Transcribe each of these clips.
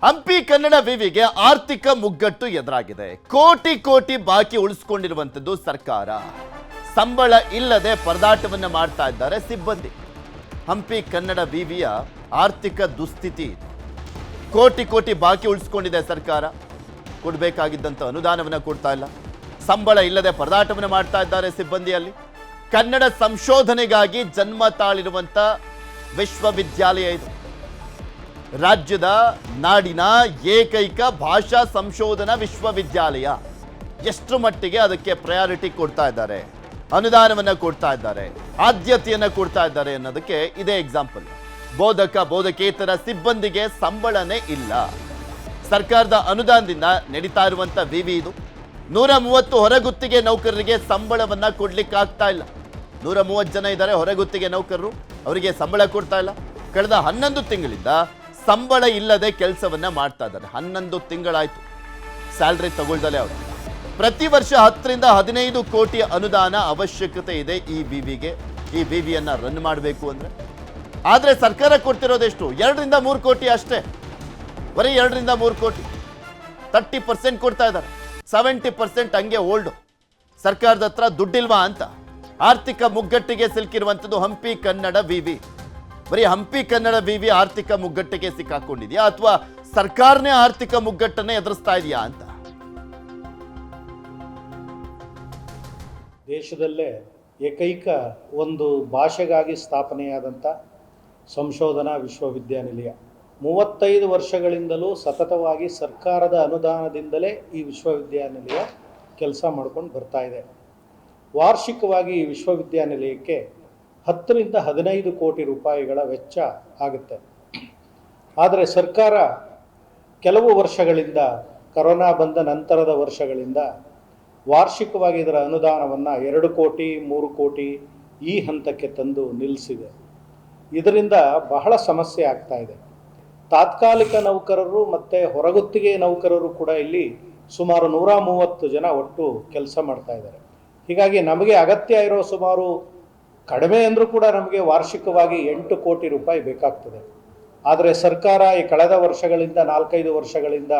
ಹಂಪಿ ಕನ್ನಡ ವಿವಿಗೆ ಆರ್ಥಿಕ ಮುಗ್ಗಟ್ಟು ಎದುರಾಗಿದೆ. ಕೋಟಿ ಕೋಟಿ ಬಾಕಿ ಉಳಿಸಿಕೊಂಡಿರುವಂತದ್ದು ಸರ್ಕಾರ. ಸಂಬಳ ಇಲ್ಲದೆ ಪರದಾಟವನ್ನ ಮಾಡ್ತಾ ಇದ್ದಾರೆ ಸಿಬ್ಬಂದಿ. ಹಂಪಿ ಕನ್ನಡ ವಿವಿಯ ಆರ್ಥಿಕ ದುಸ್ಥಿತಿ. ಕೋಟಿ ಕೋಟಿ ಬಾಕಿ ಉಳಿಸಿಕೊಂಡಿದೆ ಸರ್ಕಾರ. ಕೊಡಬೇಕಾಗಿದ್ದಂತ ಅನುದಾನವನ್ನ ಕೊಡ್ತಾ ಇಲ್ಲ. ಸಂಬಳ ಇಲ್ಲದೆ ಪರದಾಟವನ್ನ ಮಾಡ್ತಾ ಇದ್ದಾರೆ ಸಿಬ್ಬಂದಿಯಲ್ಲಿ. ಕನ್ನಡ ಸಂಶೋಧನೆಗಾಗಿ ಜನ್ಮ ತಾಳಿರುವಂತ ವಿಶ್ವವಿದ್ಯಾಲಯ ಇದು. ರಾಜ್ಯದ ನಾಡಿನ ಏಕೈಕ ಭಾಷಾ ಸಂಶೋಧನಾ ವಿಶ್ವವಿದ್ಯಾಲಯ. ಎಷ್ಟು ಮಟ್ಟಿಗೆ ಅದಕ್ಕೆ ಪ್ರಯಾರಿಟಿ ಕೊಡ್ತಾ ಇದ್ದಾರೆ, ಅನುದಾನವನ್ನ ಕೊಡ್ತಾ ಇದ್ದಾರೆ, ಆದ್ಯತೆಯನ್ನ ಕೊಡ್ತಾ ಇದ್ದಾರೆ ಅನ್ನೋದಕ್ಕೆ ಇದೇ ಎಕ್ಸಾಂಪಲ್. ಬೋಧಕೇತರ ಸಿಬ್ಬಂದಿಗೆ ಸಂಬಳನೇ ಇಲ್ಲ. ಸರ್ಕಾರದ ಅನುದಾನದಿಂದ ನಡೀತಾ ಇರುವಂತ ವಿವಿ ಇದು. 130 ಹೊರಗುತ್ತಿಗೆ ನೌಕರರಿಗೆ ಸಂಬಳವನ್ನ ಕೊಡ್ಲಿಕ್ಕೆ ಆಗ್ತಾ ಇಲ್ಲ. 130 ಜನ ಇದ್ದಾರೆ ಹೊರಗುತ್ತಿಗೆ ನೌಕರರು, ಅವರಿಗೆ ಸಂಬಳ ಕೊಡ್ತಾ ಇಲ್ಲ. ಕಳೆದ 11 ತಿಂಗಳಿಂದ ಸಂಬಳ ಇಲ್ಲದೆ ಕೆಲಸವನ್ನ ಮಾಡ್ತಾ ಇದ್ದಾರೆ. 11 ತಿಂಗಳಾಯ್ತು ಸ್ಯಾಲ್ರಿ ತಗೊಳ್ದಲೇ ಅವರು. ಪ್ರತಿ ವರ್ಷ 10 ರಿಂದ 15 ಕೋಟಿ ಅನುದಾನ ಅವಶ್ಯಕತೆ ಇದೆ ಈ ವಿವಿಗೆ. ಈ ವಿವಿಯನ್ನ ರನ್ ಮಾಡಬೇಕು ಅಂದ್ರೆ. ಆದ್ರೆ ಸರ್ಕಾರ ಕೊಡ್ತಿರೋದೆಷ್ಟು? 2 ರಿಂದ 3 ಕೋಟಿ ಅಷ್ಟೇ. ಬರೀ 2 ರಿಂದ 3 ಕೋಟಿ. 30% ಕೊಡ್ತಾ ಇದ್ದಾರೆ, 70% ಹಂಗೆ ಓಲ್ಡ್. ಸರ್ಕಾರದ ಹತ್ರ ದುಡ್ಡಿಲ್ವಾ ಅಂತ. ಆರ್ಥಿಕ ಮುಗ್ಗಟ್ಟಿಗೆ ಸಿಲುಕಿರುವಂಥದ್ದು ಹಂಪಿ ಕನ್ನಡ ವಿವಿ. ಬರೀ ಹಂಪಿ ಕನ್ನಡ ವಿವಿ ಆರ್ಥಿಕ ಮುಗ್ಗಟ್ಟಿಗೆ ಸಿಕ್ಕಾಕೊಂಡಿದೆಯಾ ಅಥವಾ ಸರ್ಕಾರನೇ ಆರ್ಥಿಕ ಮುಗ್ಗಟ್ಟನ್ನ ಎದುರಿಸ್ತಾ ಇದೆಯಾ ಅಂತ? ದೇಶದಲ್ಲೇ ಏಕೈಕ ಒಂದು ಭಾಷೆಗಾಗಿ ಸ್ಥಾಪನೆಯಾದಂಥ ಸಂಶೋಧನಾ ವಿಶ್ವವಿದ್ಯಾನಿಲಯ 35 ವರ್ಷಗಳಿಂದಲೂ ಸತತವಾಗಿ ಸರ್ಕಾರದ ಅನುದಾನದಿಂದಲೇ ಈ ವಿಶ್ವವಿದ್ಯಾನಿಲಯ ಕೆಲಸ ಮಾಡ್ಕೊಂಡು ಬರ್ತಾ ಇದೆ. ವಾರ್ಷಿಕವಾಗಿ ಈ ವಿಶ್ವವಿದ್ಯಾನಿಲಯಕ್ಕೆ 10 ರಿಂದ 15 ಕೋಟಿ ರೂಪಾಯಿಗಳ ವೆಚ್ಚ ಆಗುತ್ತೆ. ಆದರೆ ಸರ್ಕಾರ ಕೆಲವು ವರ್ಷಗಳಿಂದ, ಕರೋನಾ ಬಂದ ನಂತರದ ವರ್ಷಗಳಿಂದ ವಾರ್ಷಿಕವಾಗಿ ಇದರ ಅನುದಾನವನ್ನು 2 ಕೋಟಿ 3 ಕೋಟಿ ಈ ಹಂತಕ್ಕೆ ತಂದು ನಿಲ್ಲಿಸಿದೆ. ಇದರಿಂದ ಬಹಳ ಸಮಸ್ಯೆ ಆಗ್ತಾ ಇದೆ. ತಾತ್ಕಾಲಿಕ ನೌಕರರು ಮತ್ತು ಹೊರಗುತ್ತಿಗೆ ನೌಕರರು ಕೂಡ ಇಲ್ಲಿ ಸುಮಾರು 130 ಜನ ಒಟ್ಟು ಕೆಲಸ ಮಾಡ್ತಾ ಇದ್ದಾರೆ. ಹೀಗಾಗಿ ನಮಗೆ ಅಗತ್ಯ ಇರೋ ಸುಮಾರು ಕಡಿಮೆ ಅಂದರೂ ಕೂಡ ನಮಗೆ ವಾರ್ಷಿಕವಾಗಿ 8 ಕೋಟಿ ರೂಪಾಯಿ ಬೇಕಾಗ್ತದೆ. ಆದರೆ ಸರ್ಕಾರ ಈ ಕಳೆದ ವರ್ಷಗಳಿಂದ 4-5 ವರ್ಷಗಳಿಂದ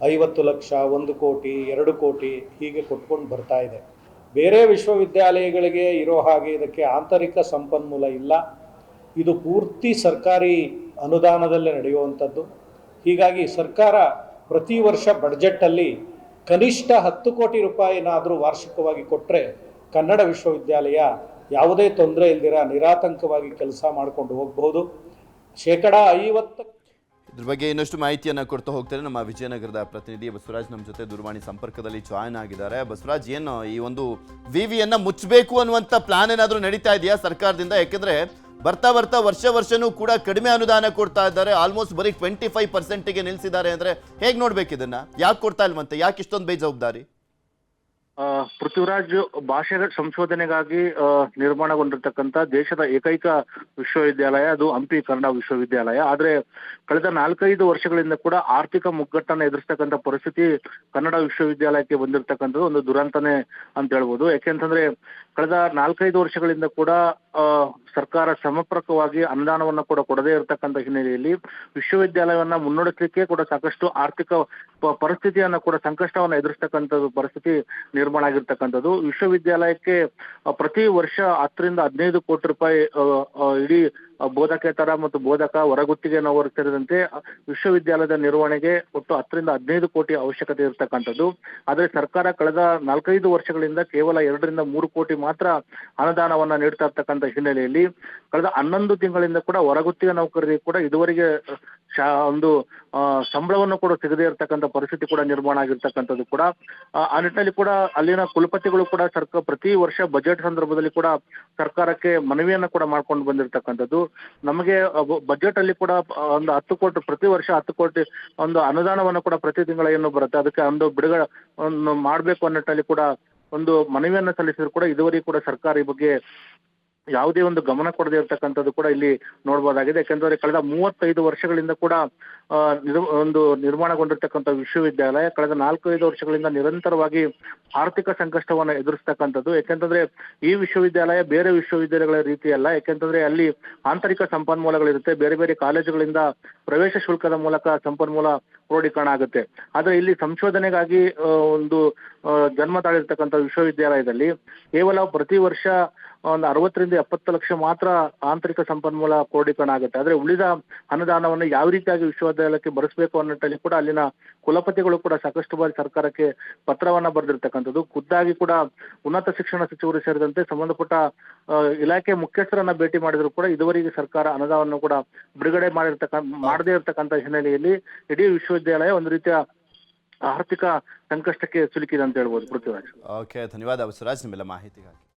50 ಲಕ್ಷ, 1 ಕೋಟಿ, 2 ಕೋಟಿ ಹೀಗೆ ಕೊಟ್ಕೊಂಡು ಬರ್ತಾ ಇದೆ. ಬೇರೆ ವಿಶ್ವವಿದ್ಯಾಲಯಗಳಿಗೆ ಇರೋ ಹಾಗೆ ಇದಕ್ಕೆ ಆಂತರಿಕ ಸಂಪನ್ಮೂಲ ಇಲ್ಲ. ಇದು ಪೂರ್ತಿ ಸರ್ಕಾರಿ ಅನುದಾನದಲ್ಲೇ ನಡೆಯುವಂಥದ್ದು. ಹೀಗಾಗಿ ಸರ್ಕಾರ ಪ್ರತಿ ವರ್ಷ ಬಡ್ಜೆಟ್ಟಲ್ಲಿ ಕನಿಷ್ಠ 10 ಕೋಟಿ ರೂಪಾಯಿನಾದರೂ ವಾರ್ಷಿಕವಾಗಿ ಕೊಟ್ಟರೆ ಕನ್ನಡ ವಿಶ್ವವಿದ್ಯಾಲಯ ಯಾವುದೇ ತೊಂದರೆ ಇಲ್ದಿರ ನಿರಾತಂಕವಾಗಿ ಕೆಲಸ ಮಾಡಿಕೊಂಡು ಹೋಗ್ಬೋದು. 50%. ಇದ್ರ ಬಗ್ಗೆ ಇನ್ನಷ್ಟು ಮಾಹಿತಿಯನ್ನ ಕೊಡ್ತಾ ಹೋಗ್ತಾರೆ ನಮ್ಮ ವಿಜಯನಗರದ ಪ್ರತಿನಿಧಿ ಬಸವರಾಜ್ ನಮ್ಮ ಜೊತೆ ದೂರವಾಣಿ ಸಂಪರ್ಕದಲ್ಲಿ ಜಾಯ್ನ್ ಆಗಿದ್ದಾರೆ. ಬಸವರಾಜ್, ಏನು ಈ ಒಂದು ವಿವಿಯನ್ನ ಮುಚ್ಚಬೇಕು ಅನ್ನುವಂಥ ಪ್ಲಾನ್ ಏನಾದರೂ ನಡೀತಾ ಇದೆಯಾ ಸರ್ಕಾರದಿಂದ? ಯಾಕೆಂದ್ರೆ ಬರ್ತಾ ವರ್ಷನೂ ಕೂಡ ಕಡಿಮೆ ಅನುದಾನ ಕೊಡ್ತಾ ಇದ್ದಾರೆ. ಆಲ್ಮೋಸ್ಟ್ ಬರೀ 25%ಗೆ ನಿಲ್ಲಿಸಿದ್ದಾರೆ. ಅಂದ್ರೆ ಹೇಗೆ ನೋಡ್ಬೇಕು ಇದನ್ನ? ಯಾಕೆ ಕೊಡ್ತಾ ಇಲ್ವಂತೆ? ಯಾಕೆ ಇಷ್ಟೊಂದು ಬೇಜವಾಬ್ದಾರಿ? ಪೃಥ್ವಿರಾಜ್, ಭಾಷೆ ಸಂಶೋಧನೆಗಾಗಿ ನಿರ್ಮಾಣಗೊಂಡಿರ್ತಕ್ಕಂಥ ದೇಶದ ಏಕೈಕ ವಿಶ್ವವಿದ್ಯಾಲಯ ಅದು ಹಂಪಿ ಕನ್ನಡ ವಿಶ್ವವಿದ್ಯಾಲಯ. ಆದ್ರೆ ಕಳೆದ 4-5 ವರ್ಷಗಳಿಂದ ಕೂಡ ಆರ್ಥಿಕ ಮುಗ್ಗಟ್ಟನ್ನು ಎದುರಿಸ್ತಕ್ಕಂಥ ಪರಿಸ್ಥಿತಿ ಕನ್ನಡ ವಿಶ್ವವಿದ್ಯಾಲಯಕ್ಕೆ ಬಂದಿರತಕ್ಕಂಥದ್ದು ಒಂದು ದುರಂತನೇ ಅಂತ ಹೇಳ್ಬೋದು. ಯಾಕೆಂತಂದ್ರೆ ಕಳೆದ 4-5 ವರ್ಷಗಳಿಂದ ಕೂಡ ಸರ್ಕಾರ ಸಮರ್ಪಕವಾಗಿ ಅನುದಾನವನ್ನು ಕೂಡ ಕೊಡದೇ ಇರತಕ್ಕಂಥ ಹಿನ್ನೆಲೆಯಲ್ಲಿ ವಿಶ್ವವಿದ್ಯಾಲಯವನ್ನ ಮುನ್ನಡೆಸಲಿಕ್ಕೆ ಕೂಡ ಸಾಕಷ್ಟು ಆರ್ಥಿಕ ಪರಿಸ್ಥಿತಿಯನ್ನ ಕೂಡ ಸಂಕಷ್ಟವನ್ನ ಎದುರಿಸ್ತಕ್ಕಂಥದ್ದು ಪರಿಸ್ಥಿತಿ ನಿರ್ಮಾಣ ಆಗಿರ್ತಕ್ಕಂಥದ್ದು. ವಿಶ್ವವಿದ್ಯಾಲಯಕ್ಕೆ ಪ್ರತಿ ವರ್ಷ 10 ರಿಂದ 15 ಕೋಟಿ ರೂಪಾಯಿ ಇಡೀ ಬೋಧಕೇತರ ಮತ್ತು ಬೋಧಕ ಹೊರಗುತ್ತಿಗೆನವರು ಸೇರಿದಂತೆ ವಿಶ್ವವಿದ್ಯಾಲಯದ ನಿರ್ವಹಣೆಗೆ ಒಟ್ಟು 10 ರಿಂದ 15 ಕೋಟಿ ಅವಶ್ಯಕತೆ ಇರತಕ್ಕಂಥದ್ದು. ಆದರೆ ಸರ್ಕಾರ ಕಳೆದ 4-5 ವರ್ಷಗಳಿಂದ ಕೇವಲ 2 ರಿಂದ 3 ಕೋಟಿ ಮಾತ್ರ ಅನುದಾನವನ್ನ ನೀಡ್ತಾ ಇರ್ತಕ್ಕಂಥ ಹಿನ್ನೆಲೆಯಲ್ಲಿ ಕಳೆದ 11 ತಿಂಗಳಿಂದ ಕೂಡ ಹೊರಗುತ್ತಿಗೆ ನೌಕರರಿಗೆ ಕೂಡ ಇದುವರೆಗೆ ಒಂದು ಸಂಬಳವನ್ನು ಕೂಡ ಸಿಗದೇ ಇರತಕ್ಕಂಥ ಪರಿಸ್ಥಿತಿ ಕೂಡ ನಿರ್ಮಾಣ ಆಗಿರ್ತಕ್ಕಂಥದ್ದು ಕೂಡ. ಆ ನಿಟ್ಟಿನಲ್ಲಿ ಕೂಡ ಅಲ್ಲಿನ ಕುಲಪತಿಗಳು ಕೂಡ ಪ್ರತಿ ವರ್ಷ ಬಜೆಟ್ ಸಂದರ್ಭದಲ್ಲಿ ಕೂಡ ಸರ್ಕಾರಕ್ಕೆ ಮನವಿಯನ್ನ ಕೂಡ ಮಾಡ್ಕೊಂಡು ಬಂದಿರತಕ್ಕಂಥದ್ದು. ನಮಗೆ ಬಜೆಟ್ ಅಲ್ಲಿ ಕೂಡ ಒಂದು 10 ಕೋಟಿ ಪ್ರತಿ ವರ್ಷ 10 ಕೋಟಿ ಒಂದು ಅನುದಾನವನ್ನು ಕೂಡ ಪ್ರತಿ ತಿಂಗಳ ಏನು ಬರುತ್ತೆ ಅದಕ್ಕೆ ಒಂದು ಬಿಡುಗಡೆ ಮಾಡಬೇಕು ಅನ್ನೋ ನಿಟ್ಟಿನಲ್ಲಿ ಕೂಡ ಒಂದು ಮನವಿಯನ್ನ ಸಲ್ಲಿಸಿದ್ರು ಕೂಡ ಇದುವರೆಗೂ ಕೂಡ ಸರ್ಕಾರ ಈ ಬಗ್ಗೆ ಯಾವುದೇ ಒಂದು ಗಮನ ಕೊಡದೇ ಇರತಕ್ಕಂಥದ್ದು ಕೂಡ ಇಲ್ಲಿ ನೋಡಬಹುದಾಗಿದೆ. ಯಾಕೆಂದ್ರೆ ಕಳೆದ 35 ವರ್ಷಗಳಿಂದ ಕೂಡ ಒಂದು ನಿರ್ಮಾಣಗೊಂಡಿರ್ತಕ್ಕಂಥ ವಿಶ್ವವಿದ್ಯಾಲಯ ಕಳೆದ 4-5 ವರ್ಷಗಳಿಂದ ನಿರಂತರವಾಗಿ ಆರ್ಥಿಕ ಸಂಕಷ್ಟವನ್ನು ಎದುರಿಸ್ತಕ್ಕಂಥದ್ದು. ಯಾಕೆಂತಂದ್ರೆ ಈ ವಿಶ್ವವಿದ್ಯಾಲಯ ಬೇರೆ ವಿಶ್ವವಿದ್ಯಾಲಯಗಳ ರೀತಿ ಅಲ್ಲ. ಯಾಕೆಂತಂದ್ರೆ ಅಲ್ಲಿ ಆಂತರಿಕ ಸಂಪನ್ಮೂಲಗಳಿರುತ್ತೆ, ಬೇರೆ ಬೇರೆ ಕಾಲೇಜುಗಳಿಂದ ಪ್ರವೇಶ ಶುಲ್ಕದ ಮೂಲಕ ಸಂಪನ್ಮೂಲ ಕ್ರೋಢೀಕರಣ ಆಗುತ್ತೆ. ಆದ್ರೆ ಇಲ್ಲಿ ಸಂಶೋಧನೆಗಾಗಿ ಒಂದು ಜನ್ಮ ತಾಳಿರ್ತಕ್ಕಂಥ ವಿಶ್ವವಿದ್ಯಾಲಯದಲ್ಲಿ ಕೇವಲ ಪ್ರತಿ ವರ್ಷ ಒಂದು 60ರಿಂದ 70 ಲಕ್ಷ ಮಾತ್ರ ಆಂತರಿಕ ಸಂಪನ್ಮೂಲ ಕ್ರೋಢೀಕರಣ ಆಗುತ್ತೆ. ಆದ್ರೆ ಉಳಿದ ಅನುದಾನವನ್ನು ಯಾವ ರೀತಿಯಾಗಿ ವಿಶ್ವವಿದ್ಯಾಲಯಕ್ಕೆ ಭರಿಸಬೇಕು ಅನ್ನೋದ್ರಲ್ಲಿ ಕೂಡ ಅಲ್ಲಿನ ಕುಲಪತಿಗಳು ಕೂಡ ಸಾಕಷ್ಟು ಬಾರಿ ಸರ್ಕಾರಕ್ಕೆ ಪತ್ರವನ್ನ ಬರೆದಿರ್ತಕ್ಕಂಥದ್ದು. ಖುದ್ದಾಗಿ ಕೂಡ ಉನ್ನತ ಶಿಕ್ಷಣ ಸಚಿವರು ಸೇರಿದಂತೆ ಸಂಬಂಧಪಟ್ಟ ಇಲಾಖೆ ಮುಖ್ಯಸ್ಥರನ್ನ ಭೇಟಿ ಮಾಡಿದ್ರು ಕೂಡ ಇದುವರೆಗೆ ಸರ್ಕಾರ ಅನುದಾನವನ್ನು ಕೂಡ ಬಿಡುಗಡೆ ಮಾಡದೇ ಇರತಕ್ಕಂಥ ಹಿನ್ನೆಲೆಯಲ್ಲಿ ಇಡೀ ವಿಶ್ವವಿದ್ಯಾಲಯ ಒಂದು ರೀತಿಯ ಆರ್ಥಿಕ ಸಂಕಷ್ಟಕ್ಕೆ ಸಿಲುಕಿದೆ ಅಂತ ಹೇಳ್ಬೋದು. ಪೃಥ್ವಿರಾಜ್. ಓಕೆ, ಧನ್ಯವಾದ ಬಸವರಾಜ್ ನಿಮ್ಮೆಲ್ಲ ಮಾಹಿತಿಗಾಗಿ.